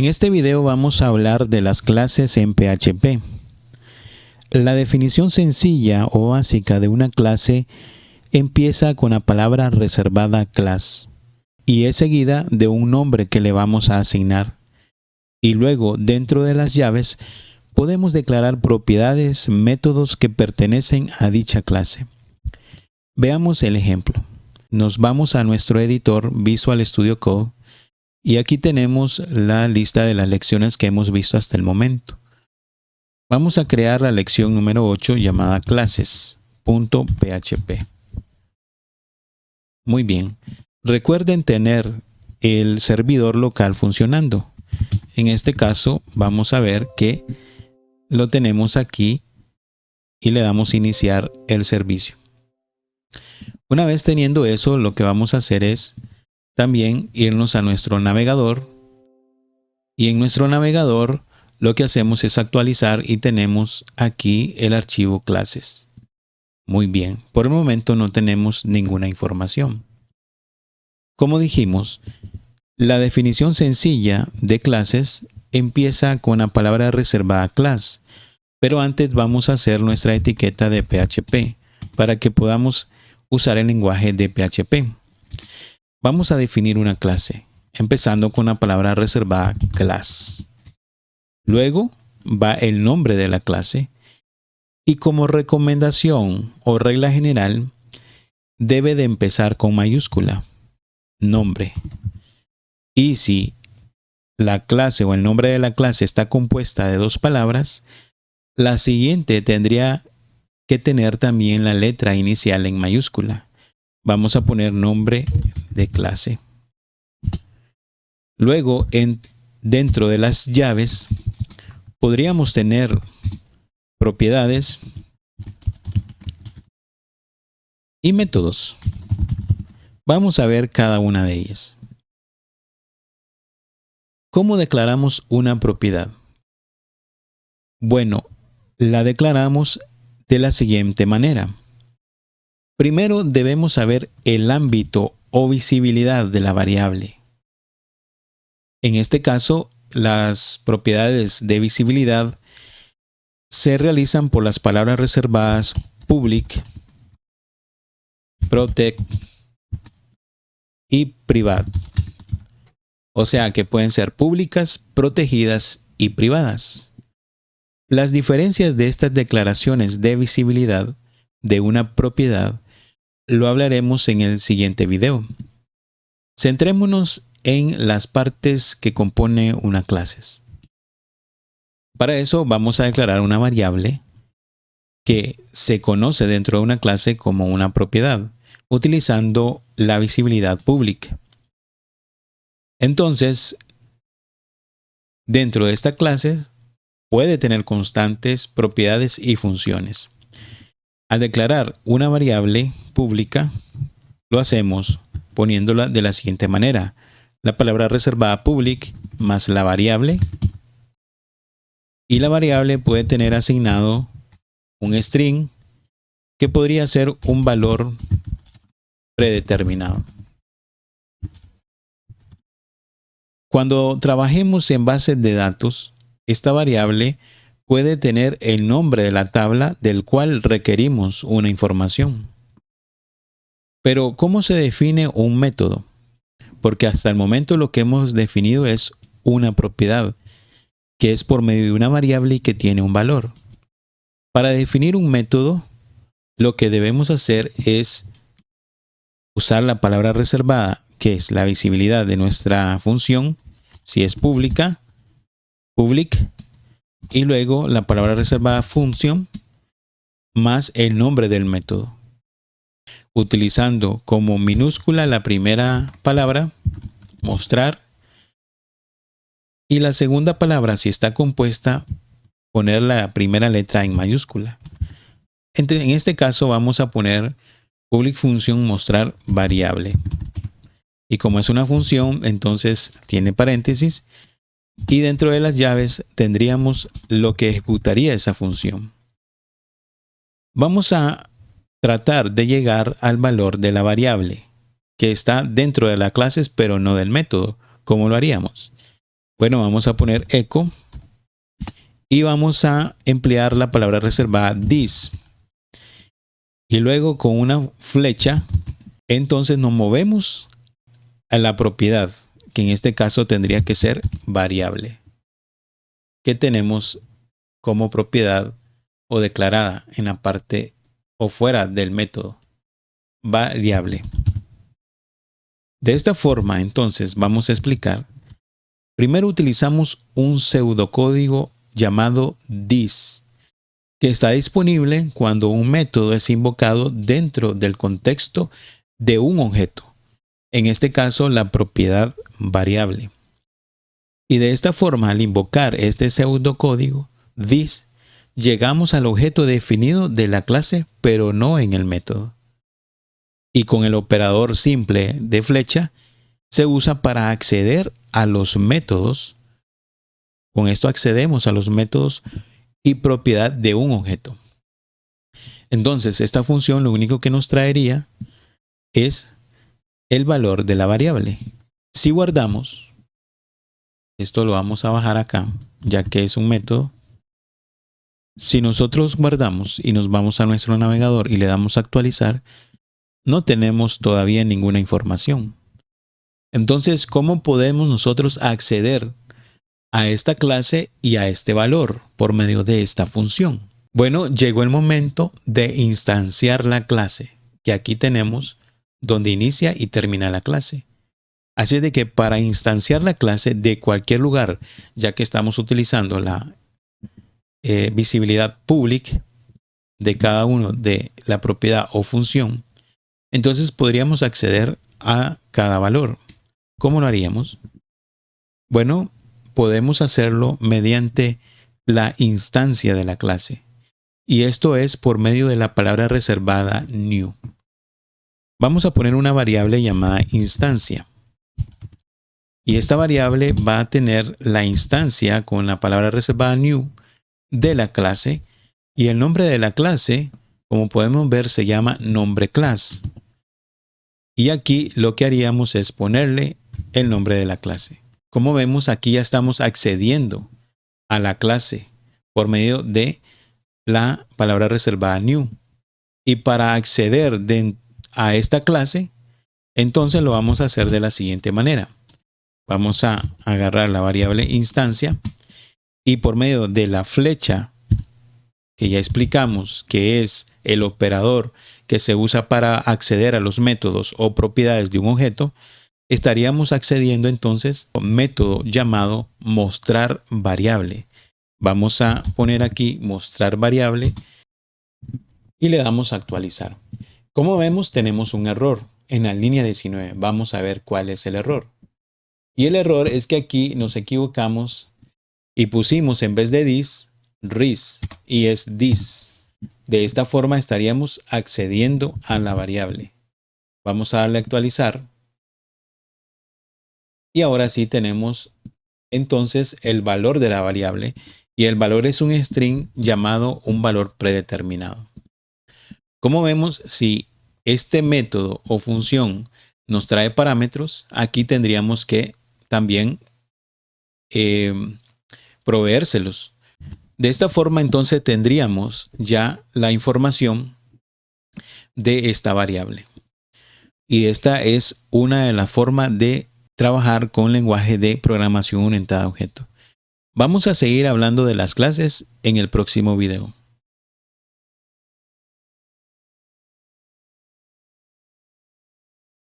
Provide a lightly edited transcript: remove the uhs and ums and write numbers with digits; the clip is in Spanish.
En este video vamos a hablar de las clases en PHP. La definición sencilla o básica de una clase empieza con la palabra reservada class y es seguida de un nombre que le vamos a asignar. Y luego, dentro de las llaves, podemos declarar propiedades, métodos que pertenecen a dicha clase. Veamos el ejemplo. Nos vamos a nuestro editor Visual Studio Code y aquí tenemos la lista de las lecciones que hemos visto hasta el momento. Vamos a crear la lección número 8 llamada classes.php. Muy bien. Recuerden tener el servidor local funcionando. En este caso vamos a ver que lo tenemos aquí y le damos iniciar el servicio. Una vez teniendo eso, lo que vamos a hacer es también irnos a nuestro navegador y en nuestro navegador lo que hacemos es actualizar y tenemos aquí el archivo clases. Muy bien, por el momento no tenemos ninguna información. Como dijimos, la definición sencilla de clases empieza con la palabra reservada class, pero antes vamos a hacer nuestra etiqueta de PHP para que podamos usar el lenguaje de PHP. Vamos a definir una clase, empezando con la palabra reservada class. Luego va el nombre de la clase y como recomendación o regla general debe de empezar con mayúscula, nombre. Y si la clase o el nombre de la clase está compuesta de dos palabras, la siguiente tendría que tener también la letra inicial en mayúscula. Vamos a poner nombre de clase. Luego, dentro de las llaves, podríamos tener propiedades y métodos. Vamos a ver cada una de ellas. ¿Cómo declaramos una propiedad? Bueno, la declaramos de la siguiente manera. Primero debemos saber el ámbito o visibilidad de la variable. En este caso, las propiedades de visibilidad se realizan por las palabras reservadas public, protect y private. O sea que pueden ser públicas, protegidas y privadas. Las diferencias de estas declaraciones de visibilidad de una propiedad lo hablaremos en el siguiente video. Centrémonos en las partes que compone una clase. Para eso vamos a declarar una variable que se conoce dentro de una clase como una propiedad, utilizando la visibilidad pública. Entonces, dentro de esta clase puede tener constantes, propiedades y funciones. Al declarar una variable pública, lo hacemos poniéndola de la siguiente manera. La palabra reservada public más la variable. Y la variable puede tener asignado un string que podría ser un valor predeterminado. Cuando trabajemos en bases de datos, esta variable puede tener el nombre de la tabla del cual requerimos una información. Pero, ¿cómo se define un método? Porque hasta el momento lo que hemos definido es una propiedad, que es por medio de una variable y que tiene un valor. Para definir un método, lo que debemos hacer es usar la palabra reservada, que es la visibilidad de nuestra función, si es pública, public, y luego la palabra reservada function más el nombre del método. Utilizando como minúscula la primera palabra, mostrar, y la segunda palabra, si está compuesta, poner la primera letra en mayúscula. En este caso vamos a poner public function mostrar variable. Y como es una función, entonces tiene paréntesis. Y dentro de las llaves tendríamos lo que ejecutaría esa función. Vamos a tratar de llegar al valor de la variable, que está dentro de las clases pero no del método. ¿Cómo lo haríamos? Bueno, vamos a poner echo y vamos a emplear la palabra reservada this. Y luego con una flecha, entonces nos movemos a la propiedad, que en este caso tendría que ser variable, que tenemos como propiedad o declarada en la parte o fuera del método, variable. De esta forma, entonces, vamos a explicar. Primero utilizamos un pseudocódigo llamado this, que está disponible cuando un método es invocado dentro del contexto de un objeto. En este caso, la propiedad variable. Y de esta forma, al invocar este pseudocódigo, this, llegamos al objeto definido de la clase, pero no en el método. Y con el operador simple de flecha, se usa para acceder a los métodos. Con esto accedemos a los métodos y propiedad de un objeto. Entonces, esta función lo único que nos traería es el valor de la variable. Si guardamos, esto lo vamos a bajar acá, ya que es un método. Si nosotros guardamos y nos vamos a nuestro navegador y le damos a actualizar, no tenemos todavía ninguna información. Entonces, ¿cómo podemos nosotros acceder a esta clase y a este valor por medio de esta función? Bueno, llegó el momento de instanciar la clase, que aquí tenemos donde inicia y termina la clase. Así es de que para instanciar la clase de cualquier lugar, ya que estamos utilizando la visibilidad public de cada uno de la propiedad o función, entonces podríamos acceder a cada valor. ¿Cómo lo haríamos? Bueno, podemos hacerlo mediante la instancia de la clase. Y esto es por medio de la palabra reservada new. Vamos a poner una variable llamada instancia. Y esta variable va a tener la instancia con la palabra reservada new de la clase. Y el nombre de la clase, como podemos ver, se llama nombre class. Y aquí lo que haríamos es ponerle el nombre de la clase. Como vemos, aquí ya estamos accediendo a la clase por medio de la palabra reservada new. Y para acceder a esta clase, entonces lo vamos a hacer de la siguiente manera. Vamos a agarrar la variable instancia y por medio de la flecha que ya explicamos que es el operador que se usa para acceder a los métodos o propiedades de un objeto, estaríamos accediendo entonces a un método llamado mostrar variable. Vamos a poner aquí mostrar variable y le damos a actualizar. Como vemos, tenemos un error en la línea 19. Vamos a ver cuál es el error. Y el error es que aquí nos equivocamos y pusimos en vez de this, ris, y es this. De esta forma estaríamos accediendo a la variable. Vamos a darle a actualizar. Y ahora sí tenemos entonces el valor de la variable. Y el valor es un string llamado un valor predeterminado. Como vemos, si este método o función nos trae parámetros, aquí tendríamos que también proveérselos. De esta forma, entonces, tendríamos ya la información de esta variable. Y esta es una de las formas de trabajar con lenguaje de programación orientada a objetos. Vamos a seguir hablando de las clases en el próximo video.